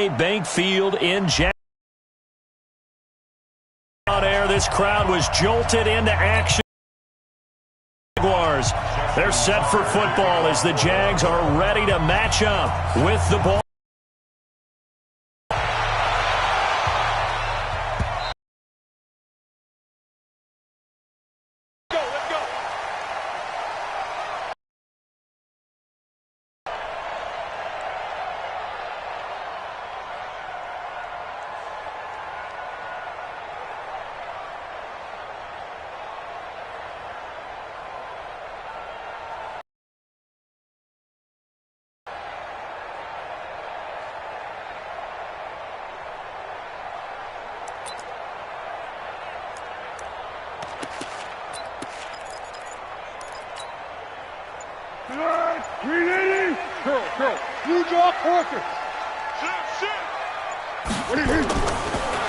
Bank Field in Jacksonville. On air, this crowd was jolted into action. Jaguars, they're set for football as the Jags are ready to match up with the ball.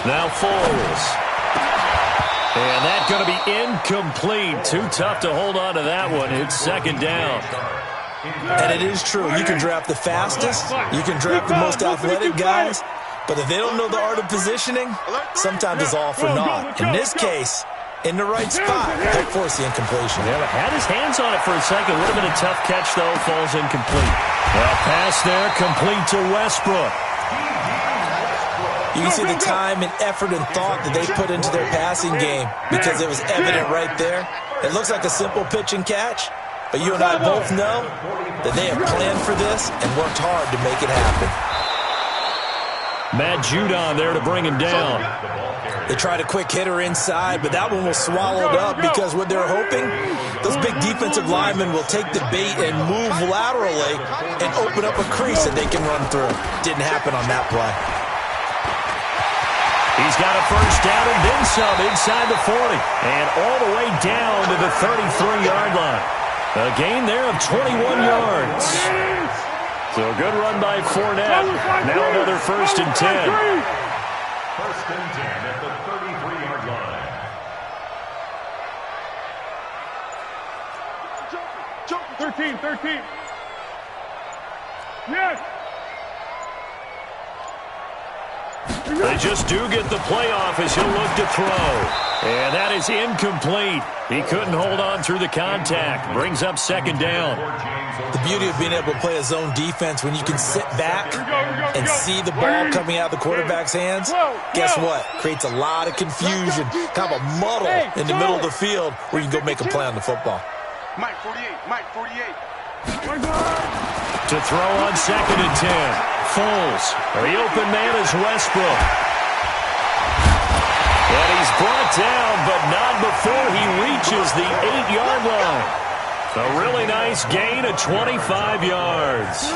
Now Foles. And that's going to be incomplete. Too tough to hold on to that one. It's second down. And it is true. You can draft the fastest. You can draft the most athletic guys. But if they don't know the art of positioning, sometimes it's all for naught. In this case, in the right spot, they'll force the incompletion. Yeah, had his hands on it for a second. Would have been a tough catch, though. Falls incomplete. Well, pass there, complete to Westbrook. You can see the time and effort and thought that they put into their passing game because it was evident right there. It looks like a simple pitch and catch, but you and I both know that they have planned for this and worked hard to make it happen. Matt Judon there to bring him down. They tried a quick hitter inside, but that one was swallowed up because what they're hoping, those big defensive linemen will take the bait and move laterally and open up a crease that they can run through. Didn't happen on that play. He's got a first down and then some inside the 40. And all the way down to the 33-yard line. A gain there of 21 yards. So a good run by Fournette. Now another first and 10. First and 10 at the 33-yard line. Jump. 13. Yes. They just do get the playoff as he'll look to throw. And that is incomplete. He couldn't hold on through the contact. Brings up second down. The beauty of being able to play a zone defense when you can sit back and see the ball coming out of the quarterback's hands, guess what? Creates a lot of confusion, kind of a muddle in the middle of the field where you can go make a play on the football. Mike 48. To throw on second and 10. Foles. The open man is Westbrook. And he's brought down, but not before he reaches the 8-yard line. A really nice gain of 25 yards.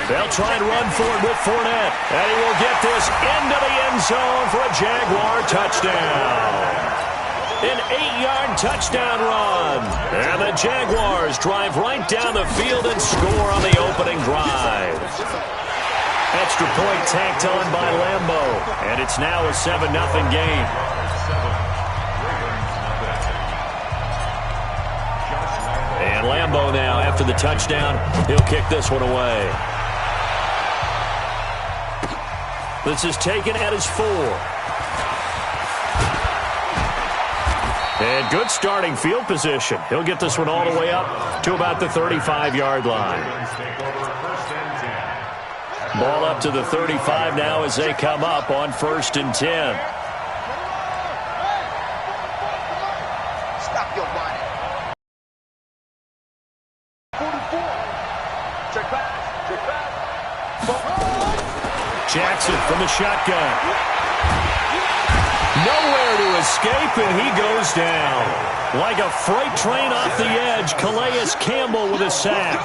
They'll try and run for it with Fournette. And he will get this into the end zone for a Jaguar touchdown. An 8-yard touchdown run. And the Jaguars drive right down the field and score on the opening drive. Extra point tacked on by Lambeau. And it's now a 7-0 game. And Lambeau now, after the touchdown, he'll kick this one away. This is taken at his 4. And good starting field position. He'll get this one all the way up to about the 35-yard line. Ball up to the 35 now as they come up on first and 10. Stop your running. 44. Check back. Jackson from the shotgun. Nowhere to escape, and he goes down. Like a freight train off the edge, Calais Campbell with a sack.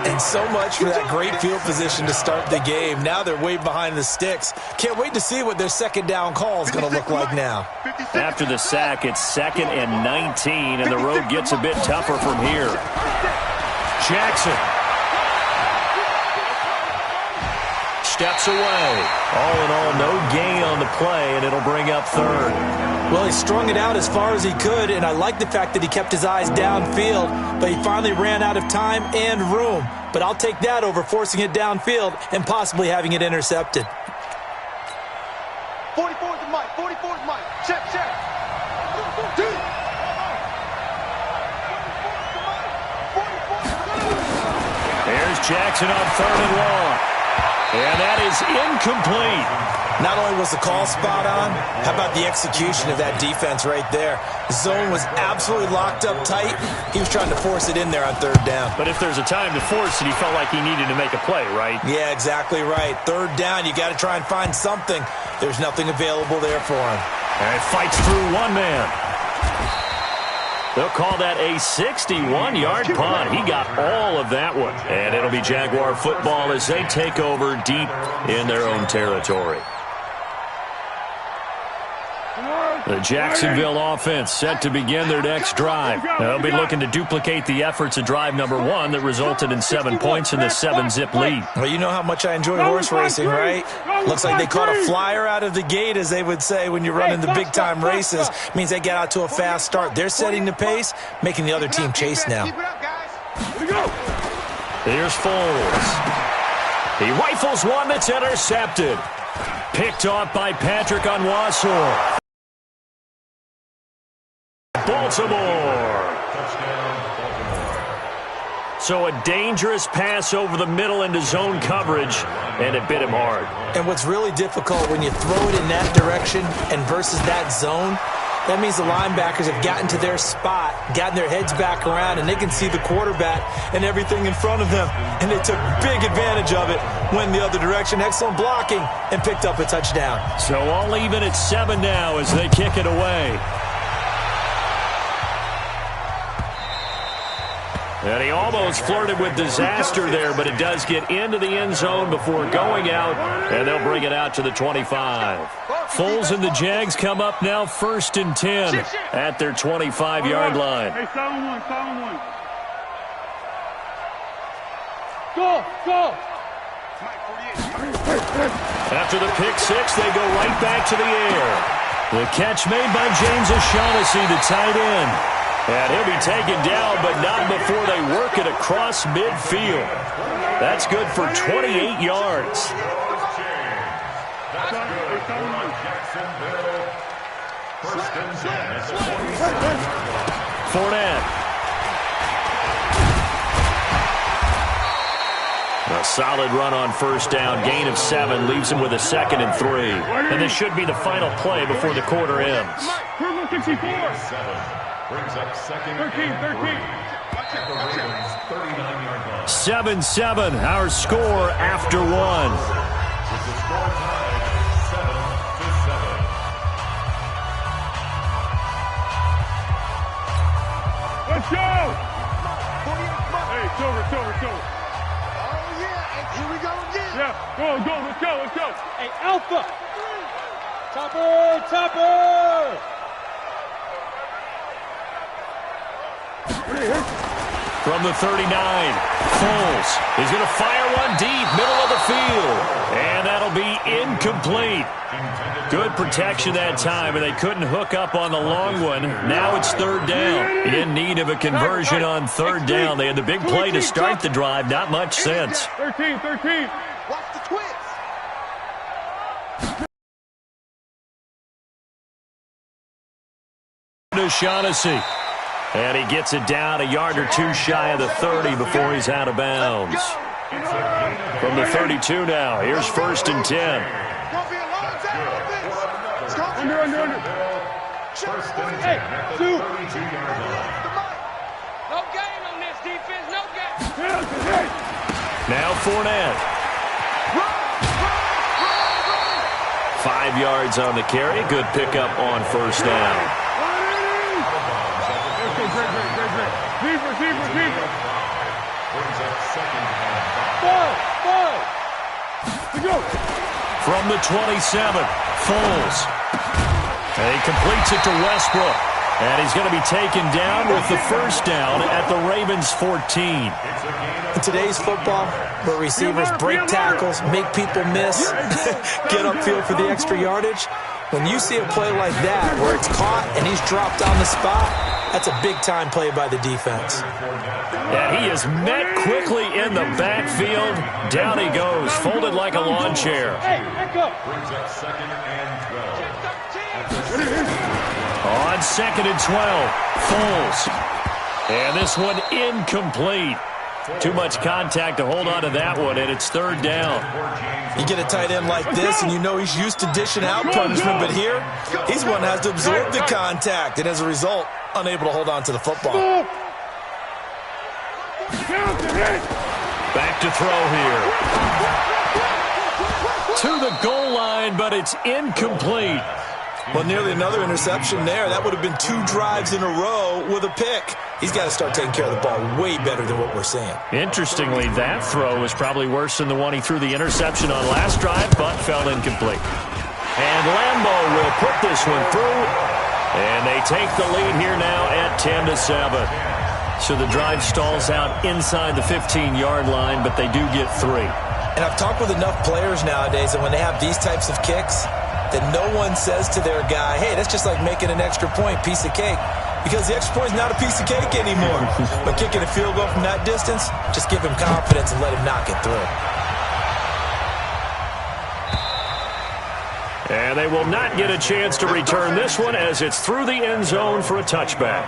And so much for that great field position to start the game. Now they're way behind the sticks. Can't wait to see what their second down call is going to look like now. After the sack, it's 2nd and 19, and the road gets a bit tougher from here. Jackson. steps away. All in all, no gain on the play, and it'll bring up third. Well, he strung it out as far as he could, and I like the fact that he kept his eyes downfield, but he finally ran out of time and room. But I'll take that over forcing it downfield and possibly having it intercepted. 44 is the mic. 44 is Mike. Check, check. Here's Jackson on 3rd and long. And that is incomplete. Not only was the call spot on, how about the execution of that defense right there? The zone was absolutely locked up tight. He was trying to force it in there on 3rd down. But if there's a time to force it, he felt like he needed to make a play, right? Yeah, exactly right. 3rd down, you got to try and find something. There's nothing available there for him. And it fights through one man. They'll call that a 61-yard punt. He got all of that one. And it'll be Jaguar football as they take over deep in their own territory. The Jacksonville offense set to begin their next drive. They'll be looking to duplicate the efforts of drive number 1 that resulted in 7 points in the 7-zip lead. Well, you know how much I enjoy horse racing, right? Looks like they caught a flyer out of the gate, as they would say when you're running the big-time races. Means they get out to a fast start. They're setting the pace, making the other team chase now. Here's Foles. He rifles one that's intercepted. Picked off by Patrick Onwuasor. Baltimore. So a dangerous pass over the middle into zone coverage, and it bit him hard. And what's really difficult when you throw it in that direction and versus that zone, that means the linebackers have gotten to their spot, gotten their heads back around, and they can see the quarterback and everything in front of them. And they took big advantage of it, went the other direction, excellent blocking, and picked up a touchdown. So all even at 7 now as they kick it away. And he almost flirted with disaster there, but it does get into the end zone before going out, and they'll bring it out to the 25. Foles and the Jags come up now 1st and 10 at their 25-yard line. Hey, silent one, silent one. Go, go. After the pick 6, they go right back to the air. The catch made by James O'Shaughnessy, the tight end. And he'll be taken down, but not before they work it across midfield. That's good for 28 yards. Fournette. A solid run on 1st down. Gain of 7 leaves him with a 2nd and 3. And this should be the final play before the quarter ends. 7-7, our score after 1. Let's go! Hey, Silver. Oh, yeah, here we go again. Yeah, go, let's go. Hey, Alpha! Topper! From the 39, Foles is going to fire one deep, middle of the field. And that'll be incomplete. Good protection that time, and they couldn't hook up on the long one. Now it's 3rd down. In need of a conversion on 3rd down. They had the big play to start the drive. Not much sense. 13. Watch the twins. O'Shaughnessy. And he gets it down a yard or 2 shy of the 30 before he's out of bounds. From the 32 now, here's 1st and 10. Under. Hey, 2. No gain on this defense, no gain. Now Fournette. 5 yards on the carry. Good pickup on 1st down. Receiver. From the 27, Foles. And he completes it to Westbrook. And he's going to be taken down with the first down at the Ravens' 14. In today's football, where receivers break tackles, make people miss, get upfield for the extra yardage, when you see a play like that where it's caught and he's dropped on the spot, that's a big-time play by the defense. And he is met quickly in the backfield. Down he goes, folded like a lawn chair. Brings up 2nd and 12. On 2nd and 12, Foles. And this one incomplete. Too much contact to hold on to that one, and it's 3rd down. You get a tight end like this, and you know he's used to dishing out punishment, but here, he's one that has to absorb the contact, and as a result, unable to hold on to the football. Back to throw here. To the goal line, but it's incomplete. Well, nearly another interception there. That would have been 2 drives in a row with a pick. He's got to start taking care of the ball way better than what we're seeing. Interestingly, that throw was probably worse than the one he threw the interception on last drive, but fell incomplete. And Lambeau will put this one through, and they take the lead here now at 10-7. So the drive stalls out inside the 15-yard line, but they do get 3. And I've talked with enough players nowadays that when they have these types of kicks, that no one says to their guy, hey, that's just like making an extra point, piece of cake. Because the extra point is not a piece of cake anymore. But kicking a field goal from that distance, just give him confidence and let him knock it through. And they will not get a chance to return this one as it's through the end zone for a touchback.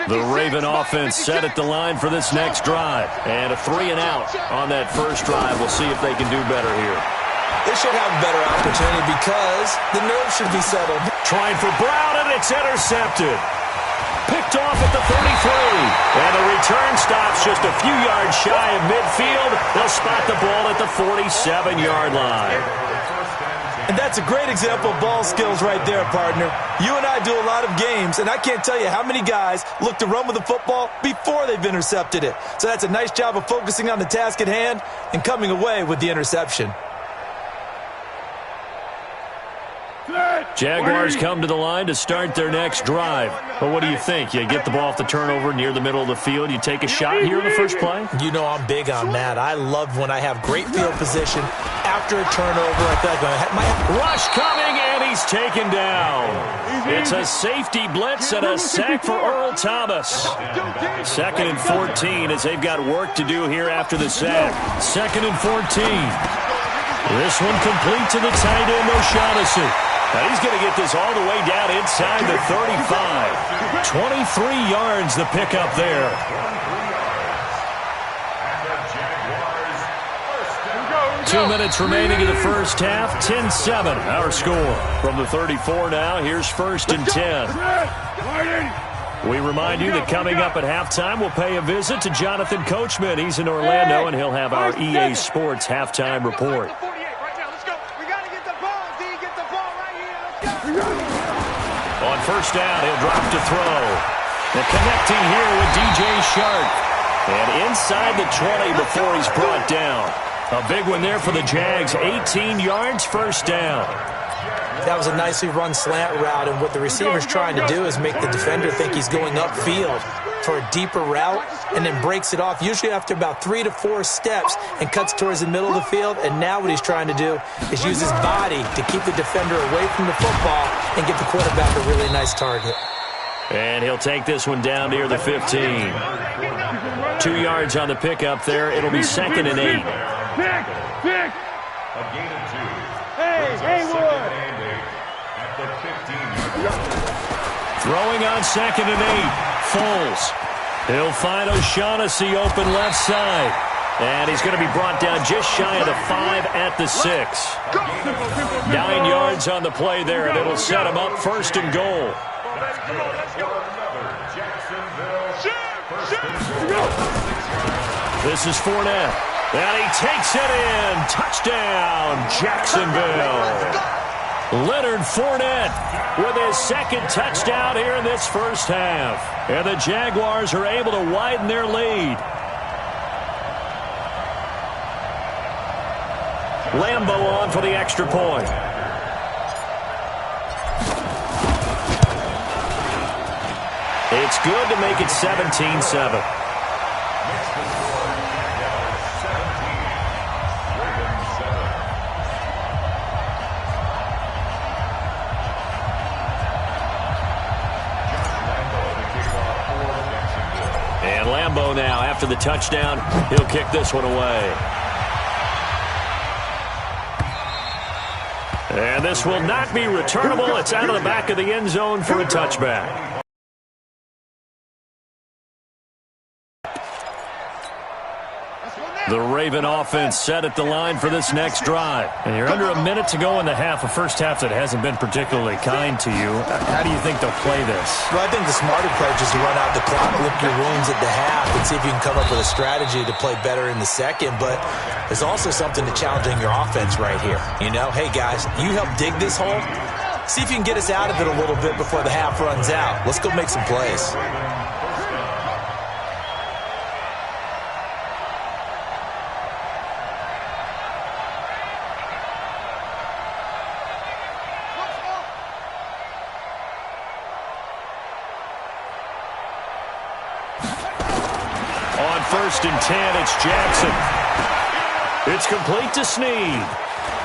The Raven offense set at the line for this next drive. And a 3-and-out on that first drive. We'll see if they can do better here. They should have a better opportunity because the nerves should be settled. Trying for Brown, and it's intercepted. Picked off at the 33. And the return stops just a few yards shy of midfield. They'll spot the ball at the 47-yard line. And that's a great example of ball skills right there, partner. You and I do a lot of games, and I can't tell you how many guys look to run with the football before they've intercepted it. So that's a nice job of focusing on the task at hand and coming away with the interception. Jaguars come to the line to start their next drive. But what do you think? You get the ball off the turnover near the middle of the field. You take a shot here in the first play? You know I'm big on that. I love when I have great field position after a turnover. I feel like my rush coming, and he's taken down. It's a safety blitz and a sack for Earl Thomas. 2nd and 14 as they've got work to do here after the sack. 2nd and 14. This one complete to the tight end, O'Shaughnessy. Now he's going to get this all the way down inside the 35. 23 yards the pickup there. 2 minutes remaining in the first half. 10-7 our score. From the 34 now, here's 1st and 10. We remind you that coming up at halftime, we'll pay a visit to Jonathan Coachman. He's in Orlando, and he'll have our EA Sports halftime report. On first down, he'll drop to throw. And connecting here with DJ Shark. And inside the 20 before he's brought down. A big one there for the Jags. 18 yards, first down. That was a nicely run slant route, and what the receiver's trying to do is make the defender think he's going upfield for a deeper route and then breaks it off, usually after about 3 to 4 steps, and cuts towards the middle of the field. And now what he's trying to do is use his body to keep the defender away from the football and get the quarterback a really nice target. And he'll take this one down near the 15. 2 yards on the pickup there. It'll be 2nd and 8. A gain of 2. Hey, Wood. At the 15-yard line. Throwing on 2nd and 8. Foles. He'll find O'Shaughnessy open left side. And he's going to be brought down just shy of the 5 at the 6. 9 yards on the play there, and it'll set him up 1st and goal. This is Fournette. And he takes it in. Touchdown, Jacksonville. Leonard Fournette with his 2nd touchdown here in this first half. And the Jaguars are able to widen their lead. Lambo on for the extra point. It's good to make it 17-7. And Lambo now, after the touchdown, he'll kick this one away. And this will not be returnable. It's out of the back of the end zone for a touchback. The Raven offense set at the line for this next drive. And you're under a minute to go in the half, a first half that hasn't been particularly kind to you. How do you think they'll play this? Well, I think the smart approach is to run out the clock, lick your wounds at the half, and see if you can come up with a strategy to play better in the second. But there's also something to challenging your offense right here. You know, hey, guys, you help dig this hole. See if you can get us out of it a little bit before the half runs out. Let's go make some plays. First and 10, it's Jackson. It's complete to Snead.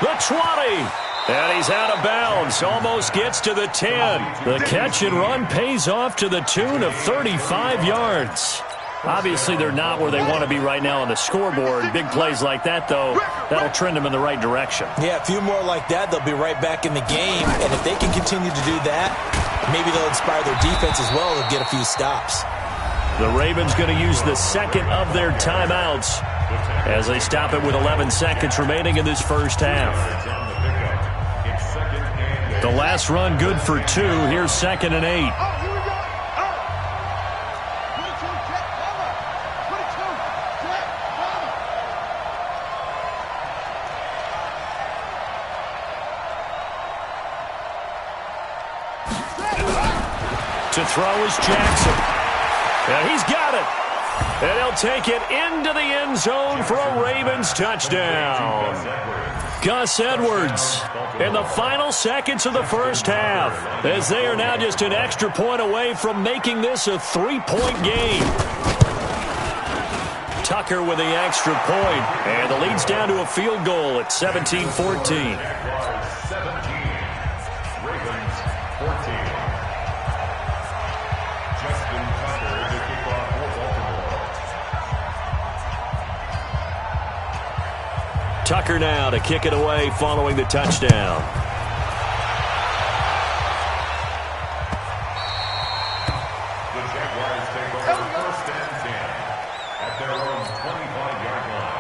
The 20. And he's out of bounds. Almost gets to the 10. The catch and run pays off to the tune of 35 yards. Obviously, they're not where they want to be right now on the scoreboard. Big plays like that, though, that'll trend them in the right direction. Yeah, a few more like that, they'll be right back in the game. And if they can continue to do that, maybe they'll inspire their defense as well to get a few stops. The Ravens going to use the second of their timeouts as they stop it with 11 seconds remaining in this first half. The last run good for 2. Here's 2nd and 8. To throw is Jackson. And he's got it. And he'll take it into the end zone for a Ravens touchdown. Gus Edwards in the final seconds of the first half, as they are now just an extra point away from making this a 3-point game. Tucker with the extra point, and the lead's down to a field goal at 17-14. Tucker now to kick it away following the touchdown. The Jaguars take over 1st and 10 at their own 25-yard line.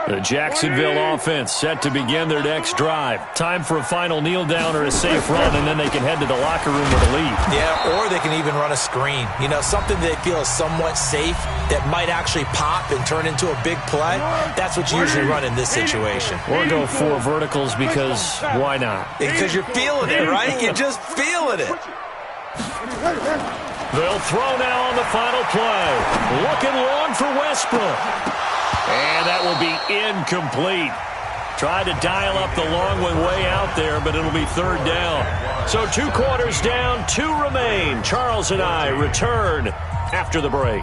The Jacksonville offense set to begin their next drive. Time for a final kneel down or a safe run, and then they can head to the locker room with a lead. Yeah, or they can even run a screen. You know, something they feel is somewhat safe that might actually pop and turn into a big play. That's what you usually run in this situation. Or go 4 verticals because why not? Because you're feeling it, right? You're just feeling it. They'll throw now on the final play. Looking long for Westbrook. And that will be incomplete. Tried to dial up the long one way out there, but it'll be 3rd down. So 2 quarters down, 2 remain. Charles and I return after the break.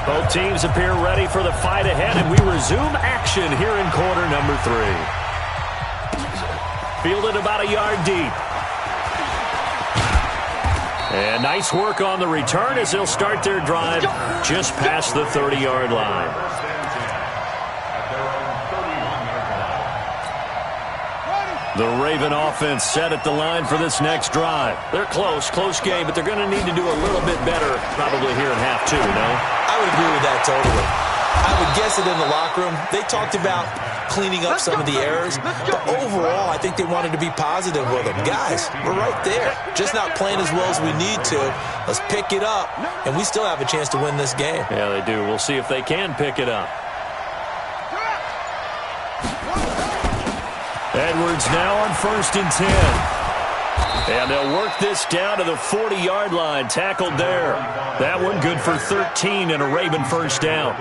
Both teams appear ready for the fight ahead, and we resume action here in quarter number 3. Fielded about a yard deep. And nice work on the return as they'll start their drive just past the 30-yard line. The Raven offense set at the line for this next drive. They're close game, but they're going to need to do a little bit better probably here in half 2, no? I would agree with that totally. I would guess it in the locker room. They talked about cleaning up some of the errors, but overall, I think they wanted to be positive with them. Guys, we're right there. Just not playing as well as we need to. Let's pick it up, and we still have a chance to win this game. Yeah, they do. We'll see if they can pick it up. Edwards now on 1st and 10. And they'll work this down to the 40-yard line. Tackled there. That one good for 13 and a Raven first down.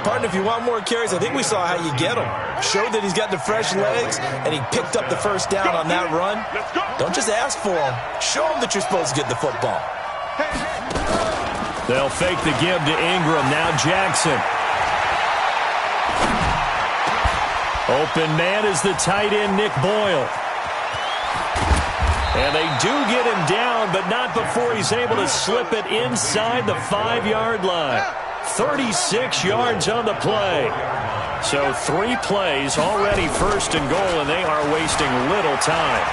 Partner, if you want more carries, I think we saw how you get him. Showed that he's got the fresh legs, and he picked up the first down on that run. Don't just ask for him. Show him that you're supposed to get the football. They'll fake the give to Ingram. Now Jackson. Open man is the tight end, Nick Boyle. And they do get him down, but not before he's able to slip it inside the 5-yard line. 36 yards on the play. So 3 plays, already 1st and goal, and they are wasting little time.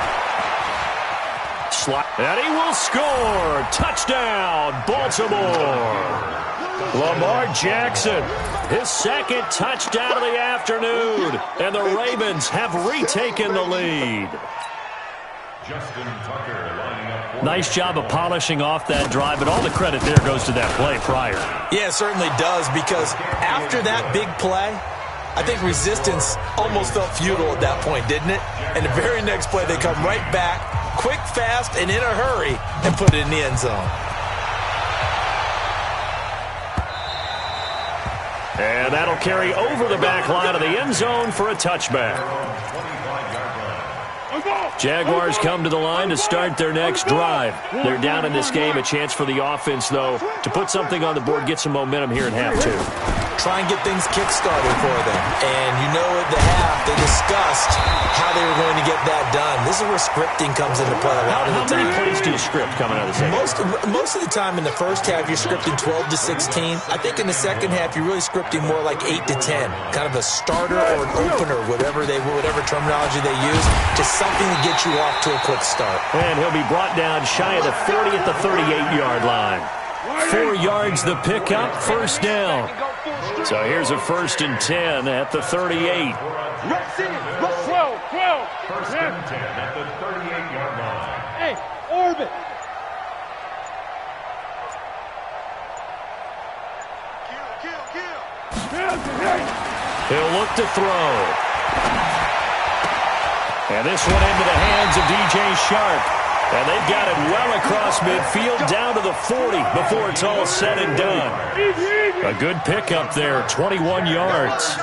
And he will score. Touchdown, Baltimore. Lamar Jackson, his 2nd touchdown of the afternoon. And the Ravens have retaken the lead. Nice job of polishing off that drive, but all the credit there goes to that play prior. Yeah, it certainly does, because after that big play, I think resistance almost felt futile at that point, didn't it? And the very next play, they come right back, quick, fast, and in a hurry, and put it in the end zone. And that'll carry over the back line of the end zone for a touchback. Jaguars come to the line to start their next drive. They're down in this game. A chance for the offense, though, to put something on the board, get some momentum here in half 2. Try and get things kick-started for them. And you know at the half, they discussed how they were going to get that done. This is where scripting comes into play a lot of the time. How many plays do you script coming out of the second? Most of the time in the first half, you're scripting 12 to 16. I think in the second half, you're really scripting more like 8 to 10. Kind of a starter or an opener, whatever terminology they use, just something to get you off to a quick start. And he'll be brought down shy of the 40 at the 38-yard line. 4 yards the pickup, 1st down. So here's a 1st and 10 at the 38. 12. 1st and 10 at the 38-yard line. Hey, orbit. He'll look to throw. And this one into the hands of DJ Shark. And they've got it well across midfield down to the 40 before it's all said and done. A good pickup there, 21 yards.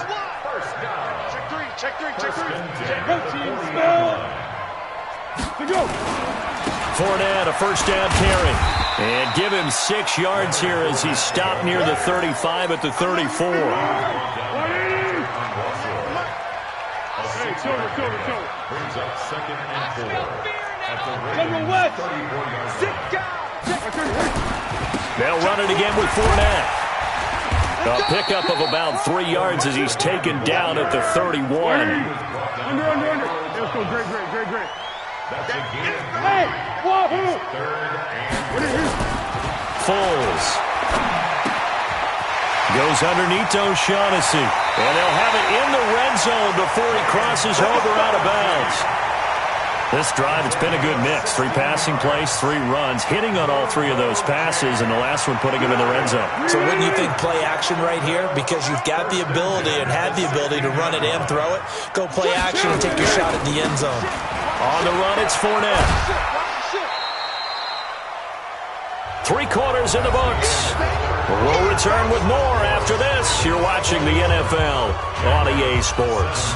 Check three. Fournette, a 1st down carry. And give him 6 yards here as he's stopped near the 35 at the 34. Brings up 2nd and 4. They'll run it again with Fournette. A pickup of about 3 yards as he's taken down at the 31. Under. Let's go, great. That's a gain. Hey, wahoo! 3rd and Foles goes underneath O'Shaughnessy. And they'll have it in the red zone before he crosses over out of bounds. This drive, it's been a good mix. 3 passing plays, 3 runs, hitting on all 3 of those passes, and the last one putting him in the red zone. So wouldn't you think play action right here? Because you've got the ability and have the ability to run it and throw it. Go play action and take your shot at the end zone. On the run, it's Fournette. 3 quarters in the books. We'll return with more after this. You're watching the NFL on EA Sports.